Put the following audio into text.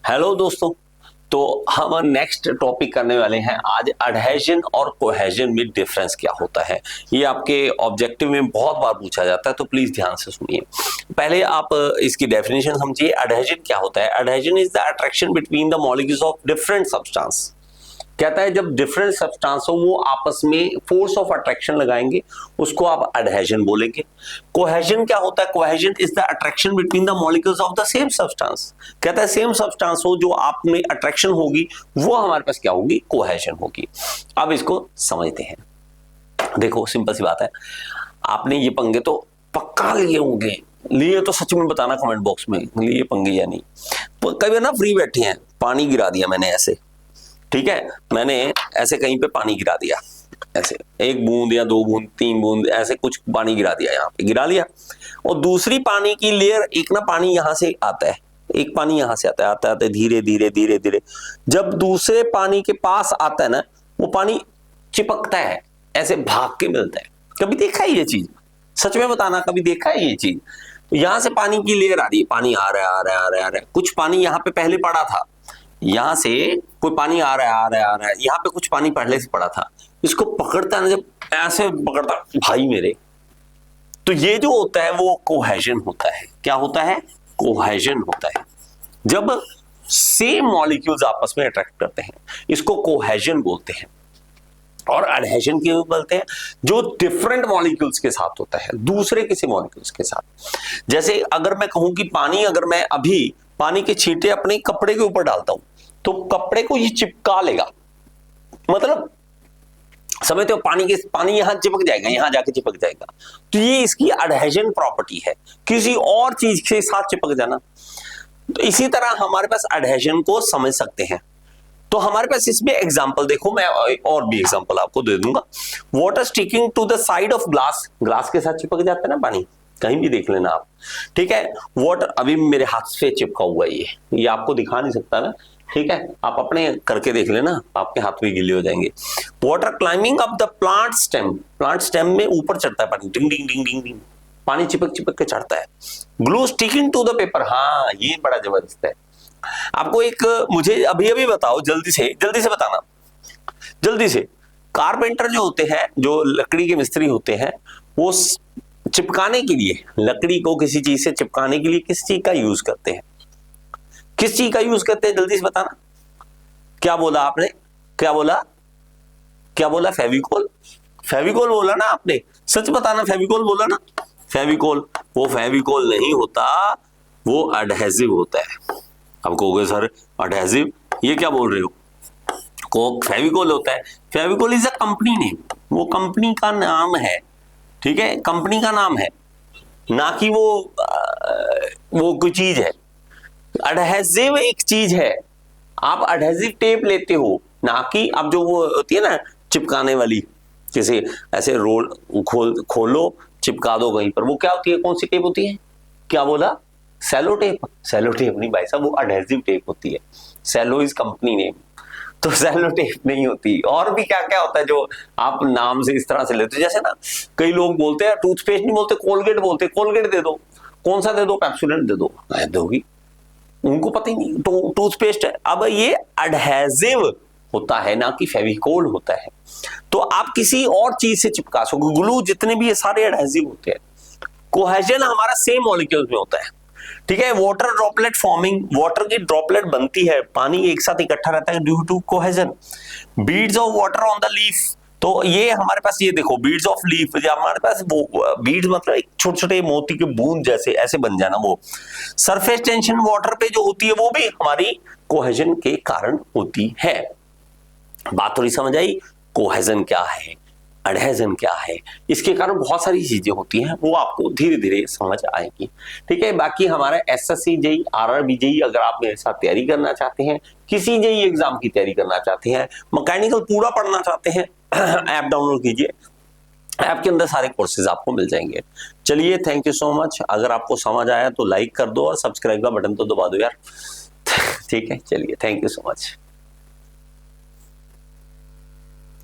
Hello दोस्तों। तो हम नेक्स्ट टॉपिक करने वाले हैं आज, एडहेजन और कोहेजन में डिफरेंस क्या होता है। ये आपके ऑब्जेक्टिव में बहुत बार पूछा जाता है, तो प्लीज ध्यान से सुनिए। पहले आप इसकी डेफिनेशन समझिए। एडहेजन क्या होता है? Adhesion is the attraction between the molecules of different substance. कहता है जब डिफरेंट सब्सटेंस हो वो आपस में फोर्स ऑफ अट्रैक्शन लगाएंगे, उसको आप एडहेजन बोलेंगे। कोहेजन क्या होता है? Cohesion is the attraction between the molecules of the same substance. कहता है सेम सब्सटेंस हो, जो आप में अट्रैक्शन होगी वो हमारे पास क्या होगी? कोहेजन होगी। अब इसको समझते हैं। देखो सिंपल सी बात है, आपने ये पंगे तो पक्का लिए होंगे, लिए तो सच में बताना कमेंट बॉक्स में, लिए पंगे या नहीं। कभी ना फ्री बैठे हैं, पानी गिरा दिया मैंने ऐसे, ठीक है, मैंने ऐसे कहीं पे पानी गिरा दिया, ऐसे एक बूंद या दो बूंद तीन बूंद ऐसे कुछ पानी गिरा दिया, यहाँ पे गिरा लिया। और दूसरी पानी की लेयर, एक ना पानी यहां से आता है, एक पानी यहां से आता है, आता है धीरे धीरे धीरे धीरे, जब दूसरे पानी के पास आता है ना, वो पानी चिपकता है, ऐसे भाग के मिलता है। कभी देखा है ये चीज? सच में बताना, कभी देखा है ये चीज? तो यहां से पानी की लेयर आ रही है, पानी आ रहा है आ रहा है आ रहा है आ रहा है, कुछ पानी यहाँ पे पहले पड़ा था, यहां से कोई पानी आ रहा है आ रहा है आ रहा है, यहाँ पे कुछ पानी पहले से पड़ा था, इसको पकड़ता है ना, जब ऐसे पकड़ता भाई मेरे, तो ये जो होता है वो कोहेजन होता है। क्या होता है? कोहेजन होता है। जब सेम मॉलिक्यूल्स आपस में अट्रैक्ट करते हैं, इसको कोहेजन बोलते हैं। और एडहेजन क्यों बोलते हैं? जो डिफरेंट मॉलिक्यूल्स के साथ होता है, दूसरे किसी मॉलिक्यूल्स के साथ। जैसे अगर मैं कहूं कि पानी, अगर मैं अभी पानी के छींटे अपने कपड़े के ऊपर डालता हूं, तो कपड़े को ये चिपका लेगा, मतलब समझते हो, पानी यहां चिपक जाएगा, यहां जाके चिपक जाएगा। तो ये इसकी एडहेजन प्रॉपर्टी है, किसी और चीज के साथ चिपक जाना। तो इसी तरह हमारे पास एडहेजन को समझ सकते हैं। तो हमारे पास इसमें एग्जांपल देखो, मैं और भी एग्जांपल आपको दे दूंगा। Water sticking to the side of glass, glass के साथ चिपक जाता है ना पानी, कहीं भी देख लेना आप, ठीक है। वाटर, अभी मेरे हाथ से चिपका हुआ है, ये आपको दिखा नहीं सकता ना, ठीक है, आप अपने करके देख लेना, आपके हाथ भी गीले हो जाएंगे। Water climbing up the plant stem, plant stem में ऊपर चढ़ता है पानी, डिंग डिंग डिंग डिंग डिंग, पानी चिपक चिपक के चढ़ता है। Glue sticking to the paper, हाँ ये बड़ा जबरदस्त है। आपको एक, मुझे अभी अभी बताओ, जल्दी से बताना, जल्दी से। कारपेंटर जो होते हैं, जो लकड़ी के मिस्त्री होते हैं, वो चिपकाने के लिए, लकड़ी को किसी चीज से चिपकाने के लिए किस चीज का यूज करते हैं? किस चीज का यूज करते हैं? जल्दी से बताना। क्या बोला आपने? क्या बोला? क्या बोला? फेविकोल। फेविकोल बोला ना आपने, सच बताना, फेविकोल बोला ना? फेविकोल, वो फेविकोल नहीं होता, वो एडहेसिव होता है। अब कहोगे सर एडहेसिव, ये क्या बोल रहे हो? फेविकोल होता है। Fevicol is a company name, वो कंपनी का नाम है, ठीक है, कंपनी का नाम है, ना कि वो कोई चीज है। एडहेसिव एक चीज है। आप एडहेसिव टेप लेते हो, ना कि अब जो वो होती है ना चिपकाने वाली, जैसे ऐसे रोल खोलो चिपका दो कहीं पर, वो क्या होती है? कौन सी टेप होती है? क्या बोला? Cello tape. सेलो टेप नहीं भाई साहब, वो एडहेसिव टेप होती है। सेलो इज कंपनी नेम, तो सेलो टेप नहीं होती। और भी क्या क्या होता है जो आप नाम से इस तरह से लेते हो। जैसे ना कई लोग बोलते हैं टूथपेस्ट नहीं बोलते, कोलगेट बोलते, कोलगेट दे दो। कौन सा दे दो? पेप्सोडेंट दे दो। दोगी, उनको पता ही नहीं टूथपेस्ट है। अब ये एडहेसिव होता है, ना कि फेविकोल होता है। तो आप किसी और चीज से चिपका सको, ग्लू, जितने भी ये सारे एडहेसिव होते हैं। कोहेजन हमारा सेम मॉलिक्यूल्स में होता है, ठीक है। वाटर ड्रॉपलेट फॉर्मिंग, वाटर की ड्रॉपलेट बनती है, पानी एक साथ इकट्ठा रहता है due to cohesion. Beads of water on the leaf, तो ये हमारे पास, ये देखो बीड्स ऑफ लीफ, हमारे पास वो बीड्स मतलब एक छोटे छोटे मोती के बूंद जैसे ऐसे बन जाना। वो सरफेस टेंशन वाटर पे जो होती है, वो भी हमारी कोहेजन के कारण होती है। बात थोड़ी समझ आई? कोहेजन क्या है, एडहेजन क्या है, इसके कारण बहुत सारी चीजें होती हैं, वो आपको धीरे धीरे समझ आएगी, ठीक है। बाकी हमारा एसएससी जेई, आरआरबी जेई, अगर आप मेरे साथ तैयारी करना चाहते हैं, किसी जेई एग्जाम की तैयारी करना चाहते हैं, मैकेनिकल पूरा पढ़ना चाहते हैं, ऐप डाउनलोड कीजिए, ऐप के अंदर सारे कोर्सेज आपको मिल जाएंगे। चलिए, थैंक यू सो मच। अगर आपको समझ आया तो लाइक कर दो और सब्सक्राइब का बटन तो दबा दो यार, ठीक है। चलिए, थैंक यू सो मच।